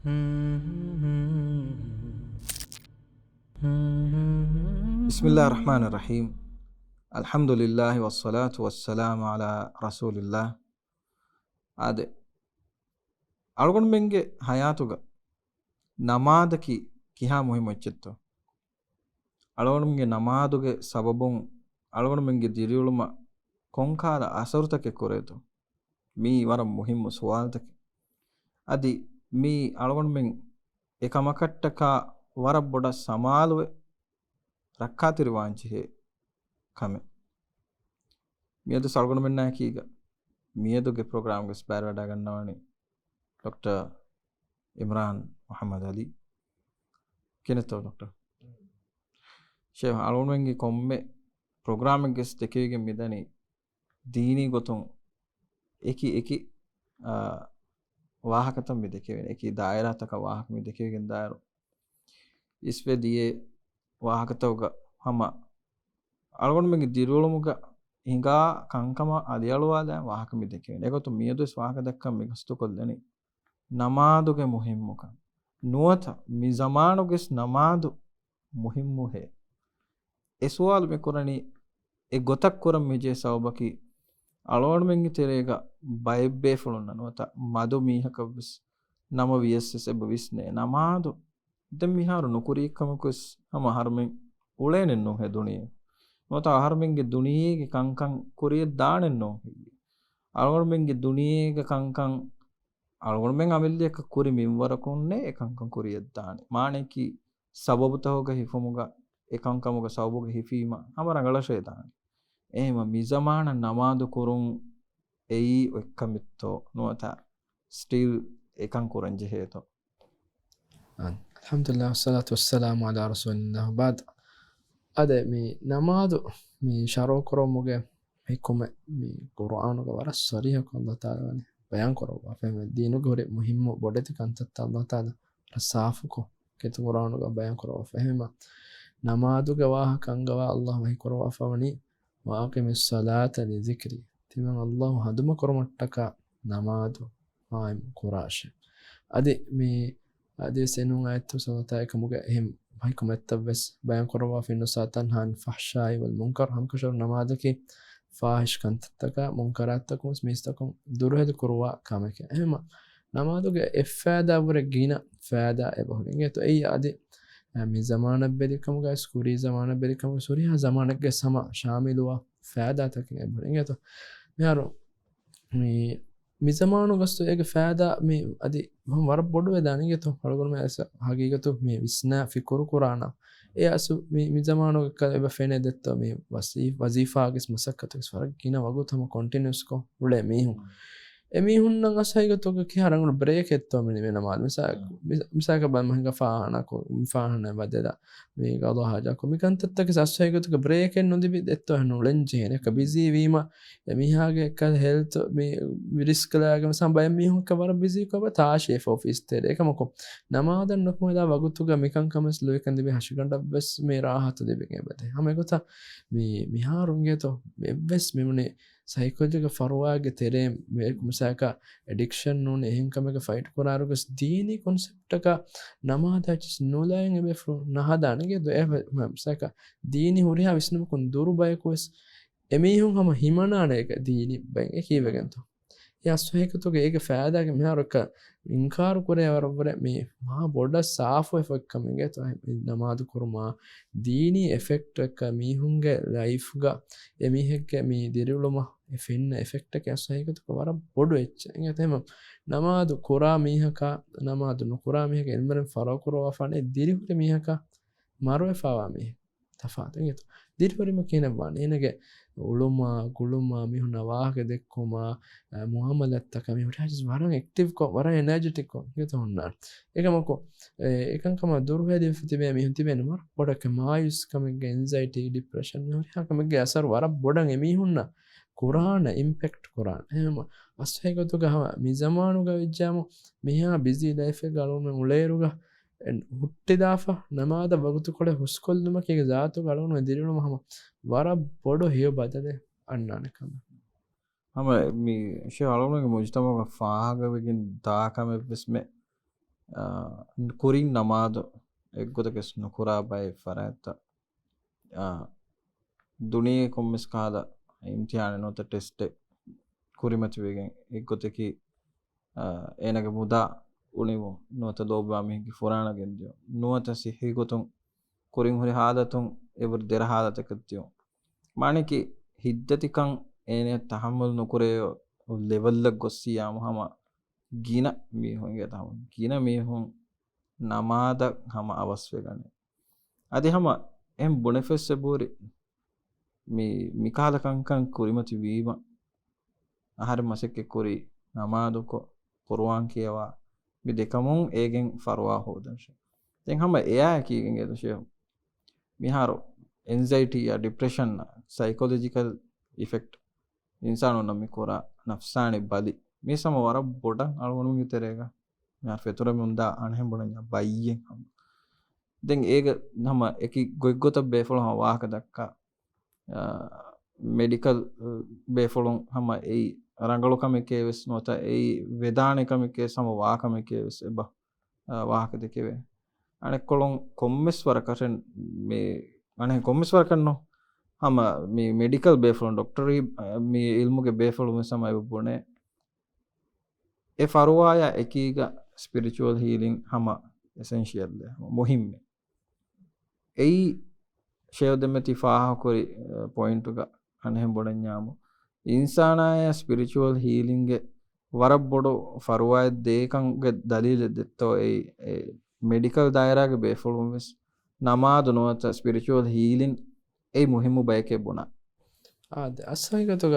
Bismillah ar-Rahman ar-Rahim. Alhamdulillah wassalatu wassalamu ala rasulillah. Ade algon menge hayatuga namadaki kiha muhim wechchetto. Algon menge namaduge sababun algon menge diriyuluma konkala asarutake koreto. Mi waram muhimmu suwaltake. Adi mi algon men ekamakattaka warab boda samaluwe rakkatiri wanchihe kame. Miyadu salgon men nakiga miyaduge program ge spare wada gannawani Dr. Imran Muhammad Ali keneto Dr. Sheikh algon men ge komme program ge stekege midani dini gotun eki ವಾಹಕತಂ ಮಿದೆಕೆವೆನೆ ಏಕಿ ದಾಯರಾತಕ ವಾಹಕ ಮಿದೆಕೆವೆಗೆನ್ ದಾಯರು ಇಸ್ವೆ ದಿಯೆ ವಾಹಕತವಗ ಹಮ ಅಳಗೊಂಡ ಮೆಂಗಿ ದಿರುಳುಮುಗ ಹಿಂಗಾ ಕಂಕಮ ಅಲಿಯಳುವಾದ ವಾಹಕ ಮಿದೆಕೆವೆನೆ ಏಗೊತ್ತು ಮಿಯದುಸ್ ವಾಹಕ ದಕ್ಕ ಮಿಗಸ್ತು ಕೊಲ್ಲೆನಿ ನಮಾದುಗೆ ಮುಹಿಮ್ಮುಕ ನುವತ ಮಿ ಜಮಾನುಗೆಸ್ ನಮಾದು ಮುಹಿಮ್ಮು ಹೆ ಎ ಸುವಾಲು ಮೆಕುರನಿ ಎ ಗೊತಕ್ ಕುರಂ ಮಿಜೆ ಸೌಬಕಿ alon mengi terega baybe fulunna nota madu mihakavs nama vss eba visne namadu dem miharu nukuri kamakus hama harmen ulenen no he duniye nota harmenge duniyege kankan kuriye daanen no alon mengi duniyege kankan alon men amille ek kuri minwara kunne e kankan kuriye daane maaneki sababu tahoga hifumuga e kankamuga sababuga hifima hama rangala shaytan එහෙම මිසමාන නමාදු කුරුන් එයි එක්කමිත්තෝ නුවත steel එකන් කුරන් ජෙහෙතෝ alhamdulillah wassalatu wassalamu ala rasulillah ba'd ade mi namadu mi sharo koromuge hikume mi qur'anuga waras sariha ko Allah taala ne bayan koro wa fehme dinu gore muhimmu bodeti kantatta Allah taala rasafu ko ketu qur'anuga bayan koro wa fehma namaduga wa kangawa Allah wa koro wa fawani وأقم الصلاة لذكري تمام الله هدم كرمتك نماذ قائم قراش أدي مي أدي سنون آياتو سلطاء كموجا هم هيكم التبس بيان قروا في النصات عن فحشاء والمنكر هم كشر نماذجك فاحش كنت تكا منكراتكم سميستكم دوره القروا كامك هم نماذج إفادة ورجينا فادة إبهرين تو أي أدي mi zamana bedikamuga skuri zamana bedikamuga suri ha zamana ge sama shamiluwa faada takin eburingeto miharu mi zamanu gastu ege faada mi adi hum war bodu vedani to halgon me asa hagigatu mi visna fikuru qurana e asu mi zamanu ka eba fene detto mi wazifa ges masakkatu ges farag kina wagu thama continuous ko ule mi hu emihunnan asaygotoga ki harangul break ettomini menamad misaka ban mahinga faana ko faana badela me gado haja ko mikantattake asaygotoga break en nodibi etto hanu lenje ne ka busy wima emihage ka health me risk laga sam bay mihun ka war busy ko ba ta chef office tere ekamako namadan nokmeda wagutuga mikan kamas loikan dibi hashiganda bes me rahat dibi ngebate hame gota mi harunge to bes memune psychological farwaage tere musaka addiction nun ehinkameka fight korarugas dini concept ka namada chis nulayen ebe fro nahada nge do e musaka dini huriha visnum kun duru bay kos emihun hama himana neka dini ben ekivegento ya sohekatoge ege faada ge meharuka inkar kore warabare me ma boda saafu effect kamenge to namadu kurma dini effect ka mihunge life ga emiheke me diruluma finna effect ka sohekatoge wara bodu ech engatema namadu kura mihaka namadu nukura mihaka elmeren farakuro afane dirihuri mihaka maru efawa me tafaat engeto dirihuri makina wan enage uluma guluma mihuna wahage dekkuma muamalattaka mihura hajis waran active ko waran energetic ko geto hunna ekamako ekankama durhedi fitibe mihun tibe numar bodaka mayus kamege anxiety depression mihura kamege asar wara bodan emihunna qur'ana impact qur'an ehma ashegotuga mi zamanuga vijjamu miha busy life galun uleruga ಹುಟ್ಟಿದಾಫ ನಮಾದ ಬಗುತು ಕೊಳೆ ಹುಸ್ಕೊಲ್ದುಮ ಕೇಗೆ ಜಾತು ಗಳವನು ಎದಿರಿನು ಮಹಮ ವರ ಬೊಡು ಹಿಯೋ ಬದದೆ ಅಣ್ಣಾನೆ ಕಮ hama mi she alon ge mujtama ga faaga wegen daakame besme ಕುರಿಂಗ್ ನಮಾದು ಎಗ್ಗೊದಕೆಸ್ ನುಕುರಾ ಬೈ ಫರಾತ ದುನಿಯೆ ಕೊಮ್ಮೆಸ್ ಕಾದ ಇಮ್ತಿಹಾನ ನೋತ ಟೆಸ್ಟ್ ಕುರಿಮತಿವೆಗೆ ಎಗ್ಗೊತಕಿ ಏನಗೆ ಮುದಾ ಉಣಿವು ನುವತ ದೋಬಾಮಿಗೆ ಫುರಾಣಗೆಂದಿಯೋ ನುವತ ಸಿಹಿ ಗೊತ್ತುಂ ಕುರಿಂಗ್ ಹುರಿ ಹಾದತುಂ ಎವರು ದೆರ ಹಾದತಕತ್ತಿಯೋ ಮಾಣಿಕಿ ಹಿದ್ದತಿಕಂ ಏನೇ ತಹಮ್ಮಲ್ ನುಕುರೆಯೋ ಲೆವೆಲ್ಲಗ್ ಗೊಸ್ಸಿಯಾಮ ಹಮ ಗಿನ ಮೀಹುಂಗೆ ತಹಮ ಗಿನ ಮೀಹುಂ ನಮಾದ ಹಮ ಅವಸ್ವೆಗನೆ ಅದಿ ಹಮ ಎಂ ಬುಣೆಫೆಸ್ಸೆ ಬೂರಿ ಮಿಕಾಲ ಕಂಕಂ ಕುರಿಮತಿ ವೀಮ ಆಹಾರ ಮಸಕ್ಕೆ ಕುರಿ ನಮಾದುಕೊ ಕುರ್ಆನ್ කියවා මි දෙකමුන් ඒගෙන් ෆරවා හෝදන්ශ දැන් හැම එයා කීගෙන් එද ෂේ මිහාරෝ anxiety या depression psychological effect इंसानो नमी कोरा नफ्साने बली मी सम वरा बोटा अलगोनु मी तेरेगा यार फेतुरा मुंदा अनहे बोडन्या बाइये हम देन एग हम एकी गोइगोत बेफलो हम वाहक दक्का मेडिकल बेफलो हम ए ರಂಗಳು ಕಮಿಕೆ ವೆಸ್ ನೋತ ಈ ವೆದಾನೆ ಕಮಿಕೆ ಸಮ ವಾ ಕಮಿಕೆ ವೆಸ್ ಎಬ ವಾಹಕ ದೆಕೆವೆ ಅಣೆ ಕೊಳೊಂ ಕೊಮ್ಮೆಸ್ವರ ಕರೆನ್ ಮೇ ಅಣೆ ಕೊಮ್ಮೆಸ್ವರ ಕನ್ನೋ ಹಮ ಮಿ ಮೆಡಿಕಲ್ ಬೇಫಲೊನ್ ಡಾಕ್ಟರಿ ಮಿ ಇಲ್ಮುಗೆ ಬೇಫಲು ಮೆ ಸಮ ಎಬೊನೆ ಎ ಫರುವಾಯ ಎಕೀಗ ಸ್ಪಿರಿಚುವಲ್ ಹೀಲಿಂಗ್ ಹಮ ಎಸೆನ್ಷಿಯಲ್ ದೆ ಮುಹಿಮ್ಮೆ ಎಯಿ ಶೇವದೆಮೆತಿ ಫಾಹ ಕೊರಿ ಪಾಯಿಂಟುಗ ಅಣೆ ಬೊಡನ್ಯಾಮು ඉන්සානාය ස්පිරිචුවල් හීලින්ගේ වරක් බොඩු ෆරුවාය දේකන්ගේ දලීල දෙත්තෝ ඒ මෙඩිකල් දායරාගේ බේෆුළුම් වෙස් නමාදු නොවත ස්පිරිචුවල් හීලින් ඒ මුහිම්මු බයකේ බුණා අස්සයිගතුග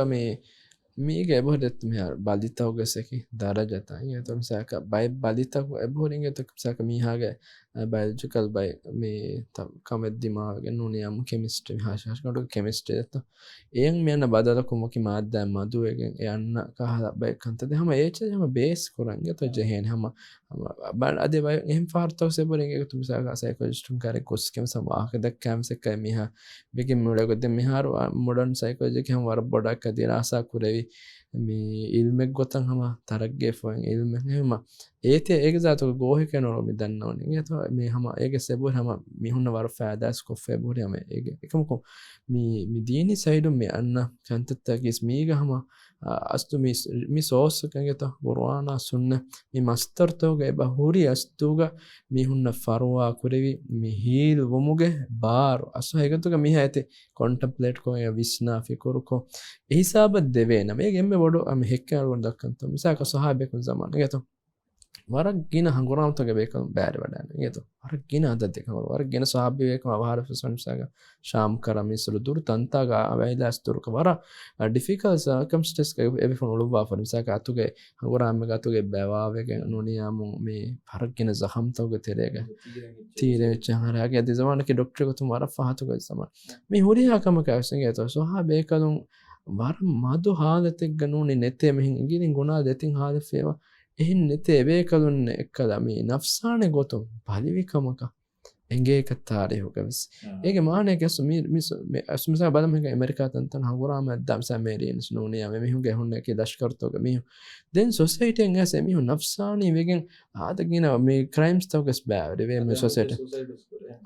මේක එබොහොදෙත් මෙහර බලිතවගසකි දරජතා එතම සෑක බයි බලිතක එබොහොරින් එතක සෑක මීහාගේ බයලජිකල් බයි මේ කමෙද්දිමාවගේ නුනියම් කෙමිස්ට්‍රි හාශාෂකට කෙමිස්ට්‍රි එත එයන් මෙයන්න බදලකුමකි මාධ්‍යයන් මදුවගෙන් යන්න කහ බයි කන්තද හම ඒච හම බේස් කොරන්ගේ තො ජෙහෙන් හම බල් අදේ බයි එහෙම ෆාර්තව සෙබොරින් එක තුම සෑක සයිකොලොජිස්ට්ුම් කාරේ කොස්කෙම සමාහක දක්කෑම්සෙක්කයි මිහා බෙකින් මුලගොද්ද මිහාරු මොඩර්න් සයිකොලොජි හම වර බොඩක් අදී රාසා කුරෙවි මේ ඉල්මෙක් ගොතන් හම තරක්ගේ ෆොන් ඉල්මෙක් හෙම ඒතේ ඒක જાතක ගෝහික නෝ මි දන්නවනේ ඒතෝ මේ හම ඒක සෙබොර හම මිහුන්න වර ෆෑදාස් කොෆේ බොර යම ඒක එකමකො මි දීනි සයිඩු මේ අන්න කන්තත්තකිස් මීග හම අස්තු මි සෝස් කංගත කුර්ආන සුන්න මි මස්තර් තෝගේ බහුරි අස්තුග මිහුන්න ෆරුවා කුරෙවි මි හීල් වමුගේ බාර අසු හේගතුග මිහ ඇතේ කොන්ටම්ප්ලේට් කෝ ය විස්නා ෆිකුරුකෝ හිසාබ දෙවේන මේ ගෙම්මේ බොඩු අම හෙක්කන ගොන් දක්කන්ත මිසක සහාබෙකුන් zaman ගේතෝ වරක් ගින හංගුරාම්තගේ බේකම් බෑරි වඩන්න ගේතෝ වරක් ගින අද දෙක වරක් ගින සහාබි වේකම අවහාර ෆසන්සග ශාම් කරමිසුළු දුර තන්තාගා අවයිලාස් දුරක වර ඩිෆිකල් සර්කම්ස්ටන්ස් ක එබි ෆොන් උලුවා ෆොන් මිසක අතුගේ හංගුරාම් ගතුගේ බෑවාවගේ නුනියාමු මේ වරක් ගින සහම්තෝගේ තෙරේග තීරේ චහරාගේ අද zaman කි ડોක්ටර් ගතුම වර ෆහතුගේ zaman මේ හොරියාකම කවසන් ගේතෝ සහාබේකලුන් වර මදු හාලතෙක් ගනුනේ නැතේ මෙහින් ඉගිරින් ගුණා දෙතින් හාලෆේවා එහෙන් නැතේ බේකලුන් එක්කලා මේ නෆ්සානේ ගොතුම් පරිවිකමක එංගේ කතාරේ හොගවස් ඒගේ මානේ කැසු මේ අසුමසා බලම එක ඇමරිකා තන්තන හංගුරාම අද්දම් සැමේරියන්ස් නෝනියා මේ මිහුගේ හොන්නේ කි දෂ්කර්තෝග මිහු then society en ඇස මිහු නෆ්සානී වෙගෙන් ආදගින මේ ක්‍රයිම්ස් තෝගස් බෑ වේ මේ society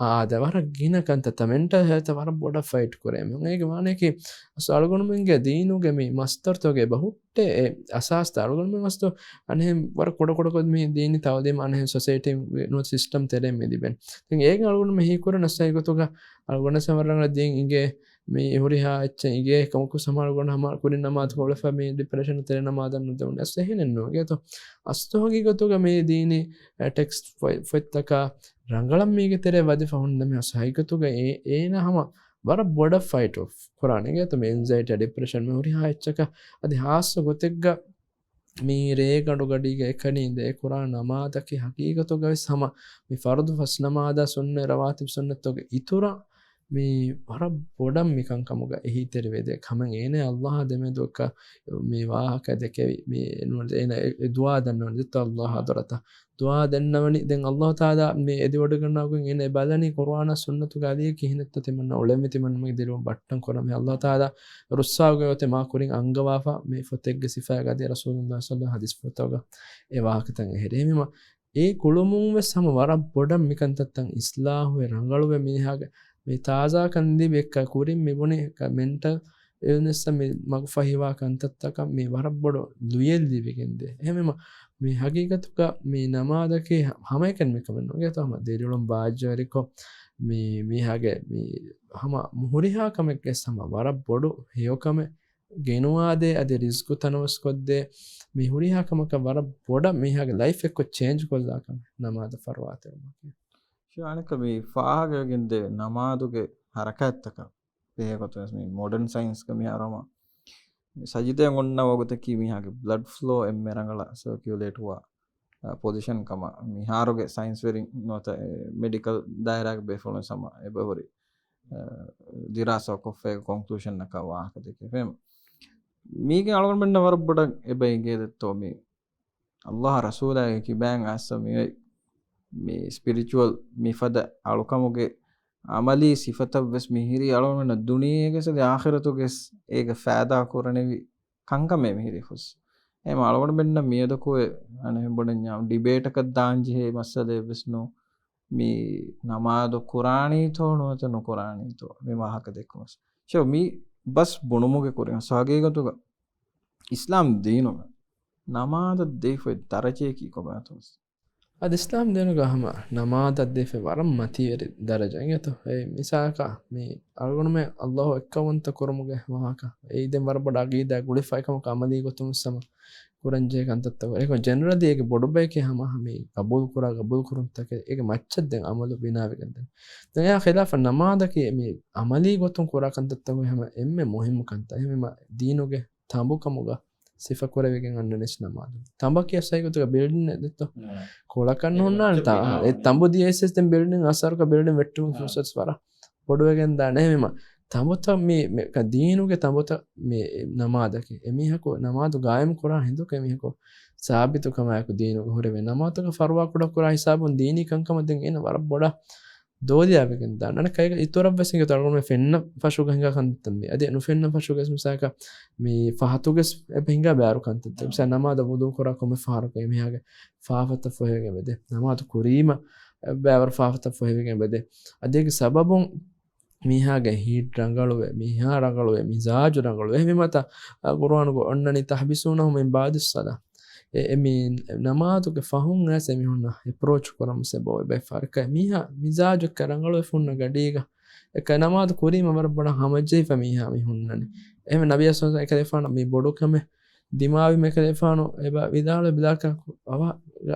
ආදවර ගින කන්ත mental health වර බොඩ ෆයිට් කරේ මම ඒගේ මානේ කි අසල්ගොනුමගේ දීනුගේ මේ මස්තර් තෝගේ බහුට්ටේ අසාස් තරගොනුම මස්තෝ අනේ වර කොට මේ දීනි තවදේ මානේ society no system තරේ මේ දිබෙන් then ඒක අලුගොන මෙහි කර නැසයිගතුග අලුගොන සමරන දෙන් ඉගේ මේ හොරිහා එච්ච ඉගේ කමකු සමරගොන හම කුරින් නමාත් කොලෆ මේ ડિප්‍රෙෂන් තෙරේ නමාදන් නුදෙන් ඇස් එහෙනෙන්නෝ ගේතෝ අස්තෝගී ගතුග මේ දීනි ටෙක්ස්ට් ෆොයිත්තක රංගලම් මේක තෙරේ වදි ෆවුන්ඩ මේ සයිගතුග ඒන හම වර බොඩ ෆයිට් ඔෆ් කුරානේ ගේතෝ මේ ඇන්සයිටි ડિප්‍රෙෂන් මේ හොරිහා එච්චක අදි හාස්ස ගොතෙක්ග මේ රේගඩු ගඩිග එකනින්ද ඒ කුරාන නමාදකි හකීගතුග සම මේ ෆර්දු ෆස් නමාදා සුන්න රවාතිබ් සුන්නතෝගේ ඉතුරා මේ වර බොඩම් මිකන් කමුග එහි තෙරවේද කමෙන් ඒනේ අල්ලාහ දෙමෙදුක මේ වාහක දෙකේ මේ නුවද එන දුආ දන්නවද දිත අල්ලාහ හදරත දුආ දන්නවනි දැන් අල්ලාහ තාලා මේ එදි වඩ ගන්නවගෙන් එනේ බලනි කුර්ආන සුන්නතු ගාලිය කිහිනෙත් තෙමන්න ඔලෙමි තෙමන්න මේ දිරුම් බට්ටන් කරම මේ අල්ලාහ තාලා රුස්සාවගේ යතේ මා කුරින් අංගවාෆා මේ ෆොතෙක්ගේ සිෆා ගදී රසූලුල්ලාහ සල්ලල්ලාහු හදිස් ෆොතෝග ඒ වාහක තන් හෙරෙමිම ඒ කුළුමුන් වෙස් හැම වරක් බොඩම් මිකන් තත්තන් ඉස්ලාහුවේ රංගලුවේ මීහාගේ මේ තාසා කන්දි බෙක්ක කුරින් මෙබුනේ මෙන්ටල් ඉල්නස් මේ මග ෆහිවා කන්තත්තක මේ වරක් බොඩ ලුයෙල් දිවිගෙන්ද එහෙමම මේ හගීගතුක මේ නමාදකේ හැම එකෙන් මෙකමන ඔය තම දෙරියලම් බාජ්ජරිකෝ මේ මීහාගේ මේ හැම මුහුරිහා කමෙක්ගේ සම වරක් බොඩ හේයකම ගෙනුවාදේ අද රිස්කු තනවස් කොද්දේ මේ හුරිහා කමක වර බොඩ මීහාගේ ලයිෆ් එක චේන්ජ් කොල්ලාකම නමාද ෆර්වාතේ ශානක මේ ෆාහගෙන්ද නමාදුගේ හරකැත්තක පේකොතස් මේ මොඩර්න් සයින්ස් කම අරම සජිතය ඔන්න වගතකී මිහාගේ බ්ලඩ් ෆ්ලෝ එම්මරඟල සර්කියුලේට්වා පොසිෂන් කම මිහාරුගේ සයින්ස් වෙරින් නොත මෙඩිකල් දායරක් බේෆොලන් සම එබහොරි දිරාසකොෆේ කොන්ක්ලූෂන් එක වාහක දෙකේ ෆෙම මේක අලගොන් බෙන්න වරබ්බට එබැයිගේ දෙත්තෝ මේ අල්ලාහ රසූලගේ කිබෑන් අස්ස මේ ස්පිරිචුවල් මිෆද අලුකමුගේ අමලී සිෆතවස් මිහිරි අලගොන් දුනියගෙසද ආඛිරතුගෙස් ඒක ෆෑදා කරනෙවි කංකමේ මිහිරි හුස් එම අලගොන් බෙන්න මියදකෝ අනේ බොඩන් යාම් ඩිබේට් එකක් දාංජි හේ මස්සලේ විස්නෝ මේ නමාද කුරානීතෝ නොත නොකුරානීතෝ මේ වාහක දෙකමස් ෂෝ මේ बस बुणुमुगे कुरें सागेगतुग इस्लाम दीनुग नमाद देफे दरजे की को बात होस ad islam denuga hama namaz addefe waram matiyeri daraja ingeto ei misaka me algonume allah ekkawanta kurumuge wahaka ei den warboda agida gulifai kam kamali gotum sama kuranje kantatta eko generally ege bodubeke hama me qabul kurun take ege machchad den amalu binawe ganden den ya khilaf namaz ke me amali gotum kura kantatta hama emme muhim kanta emme deenuge tambukamuga sifa korevegen annanes namaz tambaki asai gotuga building detto kolakan honna ta e tambu dss den building asarka building vettu process wara poduvegen da nehmema tambota me ka deenuge tambota me namadake emihako namadu gaayam kora hinduke emihako sabitu kama ku deenuge horeve namatuga farwa kuda kora hisabun deeni kankama den ena wara boda දෝදයාවගෙන් දාන්න කයික ඉතුරක් වැසික තරගම ෆෙන්න පශු ගහිඟ කන්තම අද නු ෆෙන්න පශුගෙස් මිසාක මේ ෆහතුගෙස් එපහිඟ බෑරු කන්තත මිසා නමාද බුදු කොරා කොම ෆාරක එමිහාගේ ෆාෆත ෆොහෙගෙ බෙද නමාද කුරීම බෑවර ෆාෆත ෆොහෙගෙ බෙද අදේක සබබුන් මිහාගේ heat රංගලුවේ මිහා රංගලුවේ මිසාජ් රංගලුවේ එහි මත කුර්ආනුග ඔන්නනි තහබිසුනහු මින් බාදිස් සලා එමින් නමාතුගේ ෆහුන් නැස එමිහුන්න approach කරමු සබෝ බයි ෆර්ක මිහා මිසාජ් කරංගලුවේ ෆුන්න ගඩීග එක නමාතු කුරීම වර බඩ හමජේ ෆමිහා මිහුන්නනි එහෙම නබිය සල්ලල්ලාහු අලයිහි වසල්ලම් මේ බොඩු කම දිමාවි මේක දෙෆානෝ එබ විදාල බිලාක අව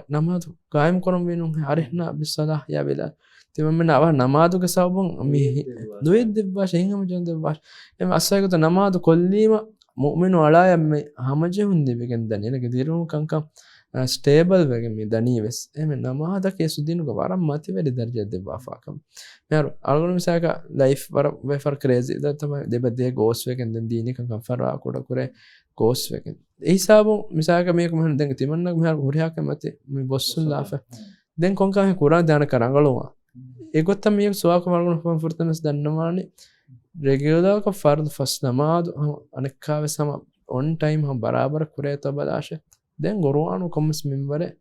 නමාතු කායම් කරම් වෙනු හරිහනා බිස්සලා යා බිලා තිමෙන්න අව නමාතුගේ සබුන් මේ දුවෙද්ද බාෂ එංගම ජොන්ද බාෂ එම අස්සයකට නමාතු කොල්ලීම මුමිනු අලායම් හමජ හුන්දි වෙගෙන් දන්නේ දිරුණු කංකම් ස්ටේබල් වෙගෙන් මේ දනී වෙස් එමෙ නමාදකේ සුදිනුක වරම් මති වැඩි දර්ජයක් දෙවාෆාකම් මෙහර අල්ගොනු මිසක ලයිෆ් වර වෙෆර් ක්‍රේසි දතම දෙබදේ ගෝස් වෙගෙන් දැන් දීනි කංකම් ෆරා කොට කුරේ ගෝස් වෙගෙන් ඒ හිසාබු මිසක මේක මෙහන දැන් තිමන්නක් මෙහර හොරියාක මතේ මේ බොස්සුන් ලාෆ දැන් කොංකම් කුරාන් දාන කරංගලුවා ඒගොත්ත මේ සුවාක මල්ගොනු ෆම් ෆුර්තනස් දන්නමානේ रेगुलर का फर्द फस नमाज अनक्का वे सम ऑन टाइम हम बराबर कुरे तो बदाश देन गुरुआनु कमस मिंबरे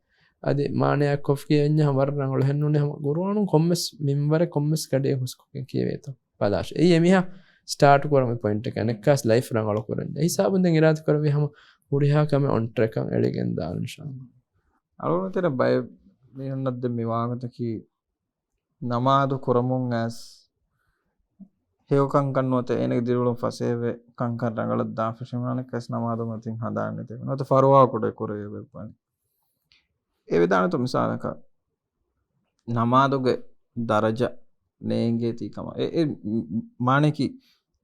अदे माने कोफ के अन्य हम वर रंगल हन्नुने हम गुरुआनु कमस मिंबरे कमस कडे हुसको के वे तो बदाश ए यमिहा स्टार्ट करम पॉइंट के अनक्का लाइफ रंगल करन ए हिसाब देन इराद करवे हम उड़िया कम ऑन ट्रैक एलिगेन दा इंशाअल्लाह अलोन तेरे बाय मे नद्द मिवागत की नमाज कुरमुन as हेव कंकन नोते एने दिरुळु फसेवे कंकन रंगල දාෆෂමන කස් නමාදු මතින් හදාන්නේ තේ නෝත ෆරවා කොට කුරේ වෙපන් ඒ විදාන තුම සානක නමාදුගේ දරජ නේංගේ තීකම ඒ මානෙකි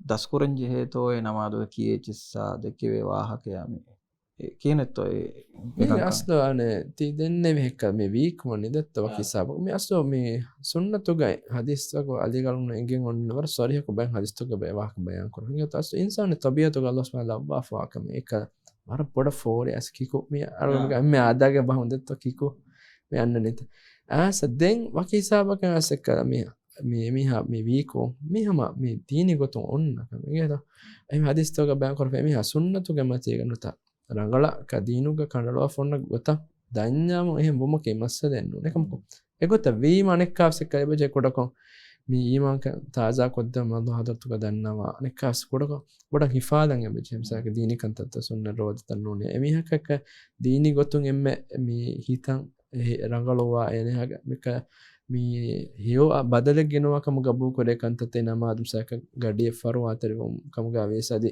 දස්කුරන් ජෙහෙතෝ ඒ නමාදු කීයේ චිස්සා දෙකේ වාහක යමි ඒ කියනෙතෝ මේ අස්ලෝ අනේ ති දෙන්නේ මෙහෙක මේ වීක් මොන්නේ දත්තව කිසාව මේ අස්ලෝ මේ සුන්නතුගයි හදිස්සක අලිගලුන එගෙන් ඔන්නවර සරියක බෙන් හදිස්තුක බේ වාහක බයන් කරන්නේ තස් ඉන්සාන තබියතුග අල්ලාහ් සුබ්හානහු වතාලා වාක මේක වර පොඩ ෆෝරේ අස් කිකෝ මේ අර මේ ආදාගේ බහුන්දත්ත කිකෝ මේ අන්නනෙත සදෙන් වකිසාවක අසක මේ මිහා මේ වීකෝ මිහම මේ තීනි ගොතුන් ඔන්න මේක එහි හදිස්තුක බයන් කරේ මිහා සුන්නතුග මතේ ගන්නත රංගල කදීනුග කණ්ඩලුව ෆොන්න ගොත දඤ්ඤාම එහෙම බොමකේ මස්ස දෙන්න එකමක එගොත වීම අනෙක්කාවස කයිබජ කොඩකො මේ ඊමාක තාජා කොද්ද මදු හදතුක දන්නවා අනෙක්කාස් කොඩකො ගොඩක් හිෆාදන් එබෙජ හිමසාක දීනිකන් තත්ත සුන්න රෝද තන්නුනේ එමිහකක දීනි ගොතුන් එම්මෙ මේ හිතන් ರಂಗಳೋವಾ ಏನೇ ಹಾಗೆ ಮಿಕ್ಕ ಮೀ ಹಿಯೋ ಬದಲೆ ಗೆನುವ ಕಮಗ ಬೂ ಕೊಡೆ ಕಂತತೆ ನಮಾದು ಸಾಕ ಗಡಿಯ ಫರು ಆತರಿ ಕಮಗ ವೇಸದಿ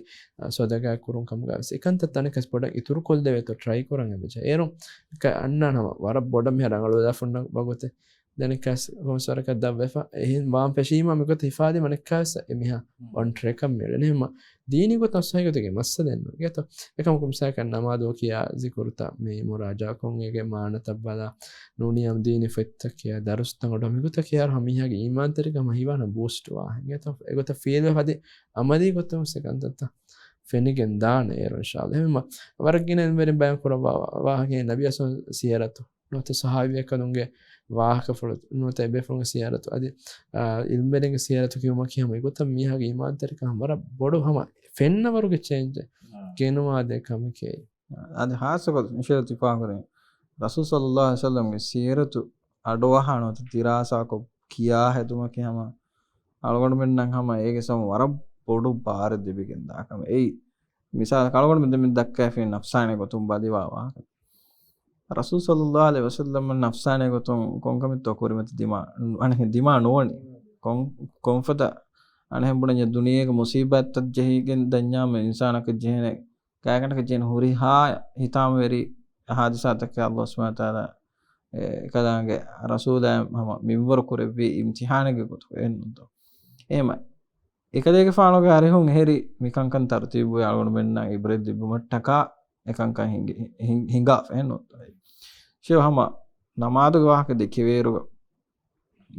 ಸೋದಗ ಕುರುಂ ಕಮಗ ವೇಸ ಕಂತ ತನೆ ಕಸ್ ಪೊಡ ಇತುರು ಕೊಲ್ದೆವೆ ತೋ ಟ್ರೈ ಕೊರಂಗ ಬೆಜ ಏರೋ ಕ ಅಣ್ಣ ನಮ ವರ ಬೊಡ ಮೆ ರಂಗಳೋ ದಾ ಫುನ್ನ ಬಗೋತೆ ದನಿಕಸ್ ಗೋಸರಕ ದವ್ವೆಫ ಎಹಿನ್ ವಾಂ ಪೆಶೀಮ ಮಿಗೊತ ಹಿಫಾದಿ ಮನಕ್ಕಾಸ ಎಮಿಹ ಒನ್ ಟ್ರೆಕಂ ಮೆಳನೆ ಮ දීනි ගොත අස්සයිගතගේ මස්ස දෙන්න ගත එකම කුම්සා කන්න නමාදෝ කියා zikuruta මේ මුරාජා කොන් ඒගේ මානතබ්බලා නෝනියම් දීනි ෆෙත්ත කියා දරුස්තන් ගොඩ මිගුත කියා හමියාගේ ඊමාන්තරික මහිවාන බූස්ට් වා ගත ඒගොත ෆීල් හදි අමදී ගොතම සකන්තත ෆෙනිගෙන් දාන ඒර ඉන්ෂාල්ලාහ එම වරගින වෙරින් බයන් කරවා වාහගේ නබිය සියරතු නොත සහාවිය කනුගේ ವಾಹಕ ಫುಲ್ ನೋತ ಎಬೆ ಫುಲ್ ಸಿಯಾರತು ಅದಿ ಇಲ್ಮೆರೆಗೆ ಸಿಯಾರತು ಕಿಯಮ ಕಿಯಮ ಗೊತ್ತ ಮೀಹಾಗೆ ಇಮಾಂತರಿಕ ಹಮರ ಬೊಡು ಹಮ ಫೆನ್ನವರುಗೆ ಚೇಂಜ್ ಕೇನುವಾದೆ ಕಮಕೆ ಅದು ಹಾಸಕ ನಿಷೇಧ ತಿಫಾಕರೆ ರಸೂಲ್ ಸಲ್ಲಲ್ಲಾಹು ಅಲೈಹಿ ವಸಲ್ಲಂ ಗೆ ಸಿಯಾರತು ಅಡವಹಾನೋ ತಿರಾಸಾಕೊ ಕಿಯಾ ಹೆದುಮ ಕಿಯಮ ಅಳಗೊಂಡ ಮೆನ್ನಂ ಹಮ ಏಗೆ ಸಮ ವರ ಬೊಡು ಬಾರ ದಿಬಿಗೆನ್ ದಾಕಮ ಏಯ್ ಮಿಸಾಲ ಕಳಗೊಂಡ ಮೆನ್ನ ದಕ್ಕ ಫೆ ನಫ್ಸಾನೆ ಗೊತುಂ ಬದಿವಾವಾ රසූල් සල්ලල්ලාහු අලයිහි වසල්ලම් නෆ්සානේ ගොතොන් කොන්කමිත් ඔකුරිමත් දිමා අනේ දිමා නෝනි කොන්ෆත අනේ හම්බුණේ දුනියේක මුසීබත් ජෙහිගෙන් දඤ්ඤාම ඉන්සානක ජෙහනේ කායකනක ජෙන හුරි හා හිතාම වෙරි හාදිසාතක අල්ලාහ් සුබ්හානහු තාලා කදාගේ රසූලයන් මම මින්වර කුරෙවි ඉම්තිහානෙක ගොත එන්නොත් එහෙම එකදේක ෆානෝගේ හරි හෙරි මිකංකන් තරතිබු යාලුණ මෙන්න ඉබ්‍රෙද් දිබුමට්ටක එකංකන් හිඟා එන්නොත් ශිව හම නමාදුග වාහක දෙකවේරුග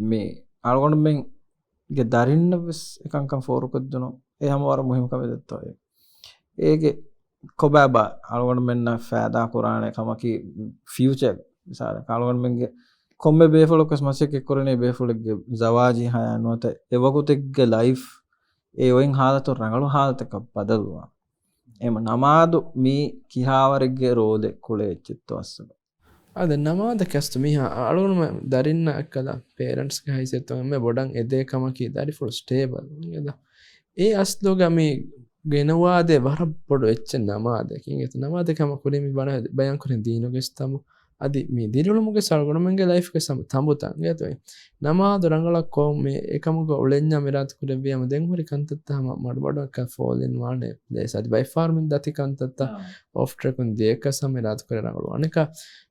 මේ අලගොඩ මෙන් ගේ දරින්න වෙස් එකංකම් ෆෝරුකද්දුනො ඒ හම වර මුහිමකම දෙත්තා ඒගේ කොබෑබා අලගොඩ මෙන්න ෆෑදා කුරාණය කමකි ෆියුචර් විසාර අලගොඩ මෙන්ගේ කොම්බ බේෆලොකස් මසෙක් එක්කොරනේ බේෆලොක්ගේ ජවාජී හය නොත එවකුතෙක්ගේ ලයිෆ් ඒ වයින් හාලතු රඟලු හාලතක බදලුවා එම නමාදු මී කිහාවරගේ රෝදෙ කුලේ එච්චිත්තු අස්සක අද නමාද කැස්තු මිහ අලුණුම දරින්න එක්කලා පේරන්ට්ස්ගේ හයිසෙත්තෝ එමෙ බොඩන් එදේ කමකි දරි ෆුල් ස්ටේබල් නේද ඒ අස්ලෝගා මේ ගෙනවාදේ වර බොඩ එච්ච නමාදකින් එත නමාදකම කුලිමි බයන් කරන් දීනෝගේ ස්තමු අදි මේ දිරුළුමුගේ සල්ගොණමගේ ලයිෆ් එක සම තඹුතන් ගේතොයි නමාද රංගලක් කො මේ එකමුග ඔලෙන්ඥා මෙරාත් කුඩවියම දෙන් හොරි කන්තත්තම මඩ බඩක ෆෝල් ඉන් වනේ දේස අදි බයි ෆාර්මින් දති කන්තත්ත ඔෆ් ට්‍රෙකුන් දේක සමෙරාත් කර රංගලු අනක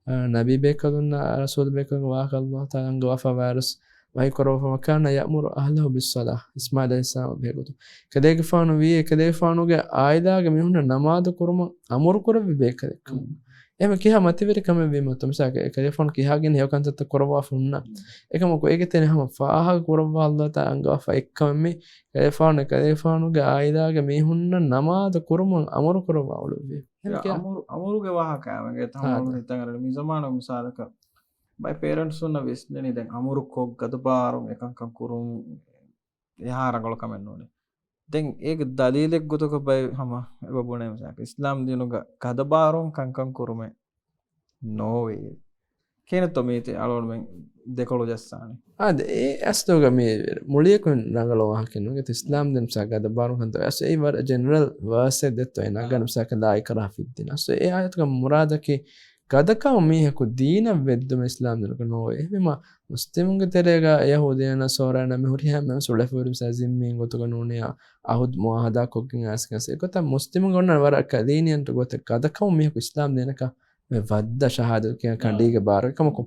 නබි බේකදුන්න රසූල් බේකග වාකල්ලාහ් තාංග වෆා වෛරස් වයි කරව මකාන යමුරු අහලහු බිස්සලා ඉස්මායිල් අලයිහිස්සලාම් බේගතු කදේක ෆානු වී කදේක ෆානුගේ ආයිදාගේ මිහුන නමාද කුරුම අමුරු කරවි බේකදෙක් එම කියා මතිවර කම වීම තුමසක එකලෙෆෝන් කියාගෙන හේවකන්තත් කරවා ෆුන්නා එකම කොයගේ තෙන හැම ෆාහ කරවා අල්ලාහ් තාංගා ෆයික්කම මේ කලෙෆෝනුගේ ආයිදාගේ මිහුන්න නමාද කුරුම අමුරු කරවා වලුවේ අමුරුගේ වාහකයන්ගේ තමයි හිතන් අර මේ සමාන මිසාලක බයි පේරන්ට්ස් උන්න විශ්නේ දැන් අමුරු කොක් ගදපාරු එකංකම් කුරුම් එහාරගල කමෙන්න ඕනේ දැන් ඒක දලීලෙක් ගොතක බයි හම බබුනේ මසක ඉස්ලාම් දිනුග කදපාරුම් කංකම් කුරුමේ නෝවේ කියන තොමීති අලෝන් මෙන් දෙකොළු ජස්සානේ අද ඒ අස්තෝග මේ මුලියකුන් රංගලෝ වහකිනුගේ ඉස්ලාම් දෙන් මසක කදපාරුම් හන්ත ඇස් ඒ වර ජෙනරල් වර්ස් දෙත් වෙන ගන්න මසක දායි කරා ෆිද්දින අස් ඒ ආයතක මුරාදකේ ගදකම මීහකු දීන වෙද්දම ඉස්ලාම් දෙනක නෝවේ එමෙම මුස්ලිමුන්ගේ තෙරේග යහූදයන සෝරාන මෙහුරි හැම සුලෆුරු සazimmin ගොතක නෝනේ අහුද් මුහදා කොකින් ආස්කස ඒකත මුස්ලිමුන් ගොන්න වර කදීනියන්ට ගොත ගදකම මීහකු ඉස්ලාම් දෙනක මේ වද්ද ශහාදත් කියන කණ්ඩීගේ බාරකමකු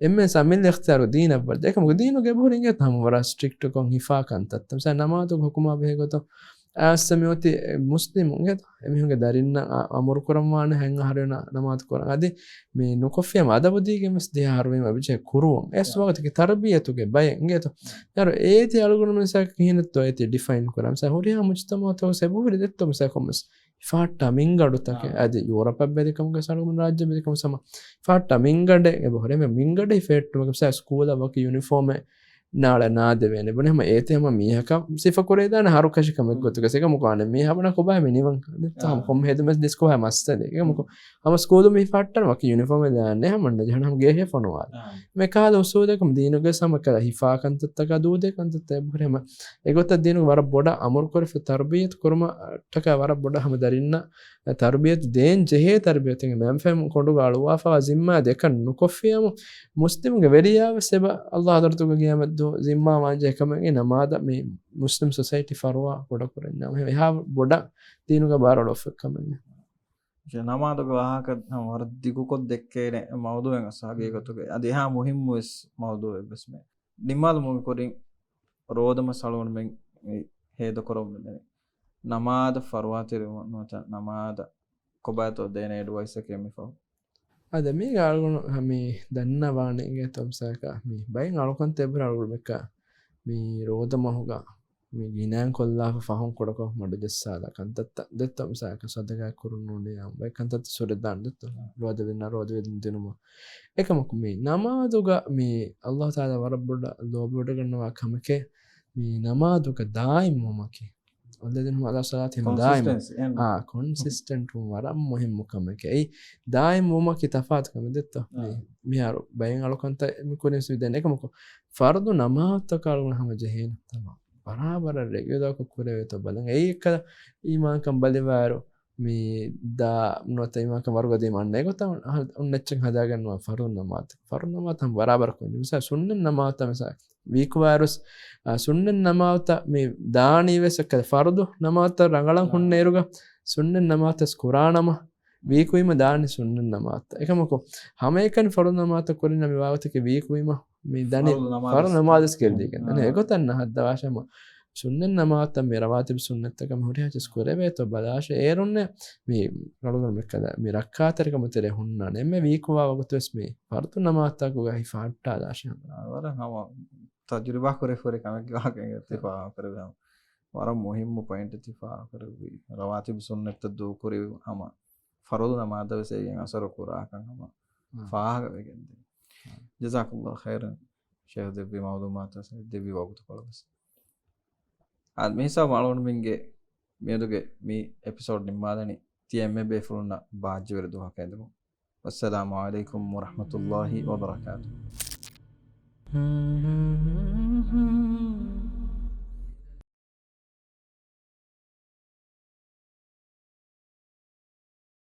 එම්මේ සමිල් ඉක්තියාරු දීන වර්ද එකම දීනුගේ බොරින්ගේ තම වර ස්ට්‍රික්ට් කොන් හිෆා කන්තත් තම නමාතු හුකුමා බෙහෙගොත ආස්සමියෝති මුස්ලිමුන්ගේ එමිහුගේ දරින්න අමුරු කරමාන හැංග හරන නමාතු කරන අදී මේ නොකොෆියම අදබදීගේ මස් දෙහ හරවීම අවිචේ කුරුවන් එස් වගතක තරබියතුගේ බයෙන් ගේතෝ යර ඒති අලුගුණ මිසක් කිහිනතෝ ඒති ඩිෆයින් කරම් සහොරියා මුජ්තමාතෝ සබුරි දෙත්තෝ මිසකොමස් ෆාට්ටා මින්ගඩුතක අදී යුරෝප බෙදකම්ගේ සලුගුණ රාජ්‍ය බෙදකම් සම ෆාට්ටා මින්ගඩ එබොරේ මින්ගඩ ෆේට්ටුමක ස්කූල වක යුනිෆෝම් ನಾಳೆ ನಾದೆವೇನೆ ಬುನೆ ಹಮ ಏತೆ ಹಮ ಮೀಹಕ ಸಿಫ ಕೊರೆದಾನ ಹಾರು ಕಶಿಕಮ ಗೊತ್ತುಗ ಸೆಗ ಮುಕಾನೆ ಮೀಹಬನ ಕೊಬಾ ಮೆ ನಿವಂ ತಾಮ ಕೊಮ್ ಹೆದು ಮಸ್ ದಿಸ್ಕೋ ಹ ಮಸ್ತದೆ ಗೆ ಮುಕೋ ಹಮ ಸ್ಕೂಲು ಮೀ ಫಾಟ್ಟನ ವಕಿ ಯೂನಿಫಾರ್ಮ್ ದಾನೆ ಹಮಂಡ ಜಹನ ಹಮ ಗೆ ಹೆ ಫನವಾ ಮೆ ಕಾದ ಉಸೂದಕಮ ದೀನುಗೆ ಸಮಕಲ ಹಿಫಾ ಕಂತತ್ತಕ ದೂದೆ ಕಂತತ್ತ ಬುನೆ ಹಮ ಎಗೊತ್ತ ದೀನು ವರ ಬೊಡ ಅಮರ್ ಕೊರೆ ಫ ತರ್ಬಿಯತ್ ಕುರ್ಮ ಟಕ ವರ ಬೊಡ ಹಮ ದರಿನ್ನ ತರ್ಬಿಯತ್ ದೇನ್ ಜೆಹೆ ತರ್ಬಿಯತ್ ಗೆ ಮಂ ಫೆಮ್ ಕೊಂಡು ಗಾಳುವಾ ಫಾ ಜಿಮ್ಮಾ ದೆಕ ನುಕೊಫಿಯಮ ಮುಸ್ಲಿಮ್ಗೆ ವೆರಿಯಾವ ಸೆಬ ಅಲ್ಲಾಹ್ ಅದರ್ತುಗೆ ಗಿಯಾಮದ್ದು ಜಿಮ್ಮಾ ವಾಂಜೆ ಕಮಗೆ ನಮಾದ ಮೇ ಮುಸ್ಲಿಮ್ ಸೊಸೈಟಿ ಫರ್ವಾ ಬೊಡ ಕೊರೆನ್ನ ಮೆ ಹಾ ಬೊಡ ದೀನುಗೆ ಬಾರಳ ಒಫ ಕಮಗೆ ನಮಾದುಗ ವಾಹಕ ವರದಿಗು ಕೊದ್ದೆಕ್ಕೇನೆ ಮೌದುವೆಂ ಅಸಾಗೆ ಗೊತ್ತುಗೆ ಅದು ಹಾ ಮುಹಿಮ್ಮು ಎಸ್ ಮೌದುವೆ ಬಸ್ಮೆ ನಿಮ್ಮಾದ ಮುಗಿ ಕೊರಿ ರೋದಮ ಸಳವಣ ಮೆಂ ಹೇದ ಕೊರೊಮ್ಮೆ ನಮಾದ ಫರ್ವಾ ತಿರು ನೋತ ನಮಾದ ಕೊಬಾತೋ ದೇನೆ ಅಡ್ವೈಸ್ ಕೆಮಿ ಫೋ ಅದ ಮೀ ಗಾಳ್ಗುಣ ಮೀ ದನ್ನ ವಾಣಿಗೆ ತೊಮ್ಸಾಕ ಮೀ ಬೈನ್ ಅಳ್ಕೊಂತ ಎಬ್ರ ಅಳ್ಗುಳು ಮೆಕ್ಕ ಮೀ ರೋದ ಮಹುಗ ಮೀ ಗಿನಾನ್ ಕೊಲ್ಲಾಫ ಫಹಂ ಕೊಡಕೊ ಮಡು ಜಸ್ಸಾದ ಕಂತತ್ತ ದೆತ್ತೊಮ್ಸಾಕ ಸದಗ ಕುರುನುನೆ ಬೈ ಕಂತತ್ತ ಸುರಿದ್ದಾನ್ ದೆತ್ತ ರೋದ ವಿದಿನ ದಿನುಮ ಏಕಮಕು ಮೀ ನಮಾದುಗ ಮೀ ಅಲ್ಲಾಹ್ ತಾಲ ವರಬ್ಬುಡ ಲೋಬುಡಗಣ್ಣವಾ ಕಮಕೆ ಮೀ ನಮಾದುಗ ದಾಯಿಮ್ ಮಮಕೆ والذين هم على صلاتهم دائما consistent ورا مهم كمك اي دائم وما كتفات كم دت ميارو بين على كنت ميكون سويدن كمك فرض نماز تقالون هم جهين تمام برابر الرجل كوره تبلن اي كذا ايمان كم بليوارو مي دا نوت ايمان كم ورغ دي مان نيگو تم උන්නච්චන් හදාගන්නවා ෆරුන් නමාත් هم برابر කොන්නේ මිසා සුන්නන් නමාත් මිසා වීක් වෛරස් ಸುಣ್ಣನ್ ನಮಾವತ ಮೀ ದಾಣಿವೆಸಕ್ಕ ಫರ್ದು ನಮಾವತ ರಂಗಳಂ ಹುಣ್ಣೇರುಗ ಸುಣ್ಣನ್ ನಮಾವತ ಕುರಾಣಮ ವೀಕುಯಿಮ ದಾಣಿ ಸುಣ್ಣನ್ ನಮಾವತ ಏಕಮಕು ಹಮೇಕನ್ ಫರ್ದು ನಮಾವತ ಕೊರಿನ ಮಿ ವಾವತಕ್ಕೆ ವೀಕುಯಿಮ ಮಿ ದನಿ ಫರ್ದು ನಮಾದಸ್ ಕೆಲ್ದಿಗೆ ನನೆ ಎಗೊತನ್ನ ಹದ್ದ ವಾಶಮ ಸುಣ್ಣನ್ ನಮಾವತ ಮಿ ರವಾತಿಬ್ ಸುನ್ನತ್ತಕ ಮುರಿಯ ಜಸ್ ಕೊರೆಬೇತ ಬದಾಶ ಏರುನ್ನೆ ಮಿ ರಳುಗನ ಮೆಕ್ಕದ ಮಿ ರಕ್ಕಾತರಿಕ ಮತೆರೆ ಹುಣ್ಣ ನೆಮ್ಮೆ ವೀಕುವಾ ವಗತುಸ್ ಮಿ ಫರ್ದು ನಮಾವತ ಕುಗ ಹಿಫಾಟ್ಟ ದಾಶ ಅವರ ಹಮ तजुर्बा करे फरे कमे क्या कहेंगे इत्तिफा करे हम वारा मुहिम पॉइंट इत्तिफा करे भी रवातिब सुन्नत दो करे हम फरोद नमाज से ये असर कुरा kan हम फाह करेंगे जजाकल्लाह खैरन शेख देवी मालूमात से देवी वक्त पड़स आदमी सब मालूम मिंगे मेदुगे मी एपिसोड निम्मादनी तिएम्मे बेफुलना बाजवर दुआ कहदो अस्सलामु अलैकुम व रहमतुल्लाहि व बरकातुहू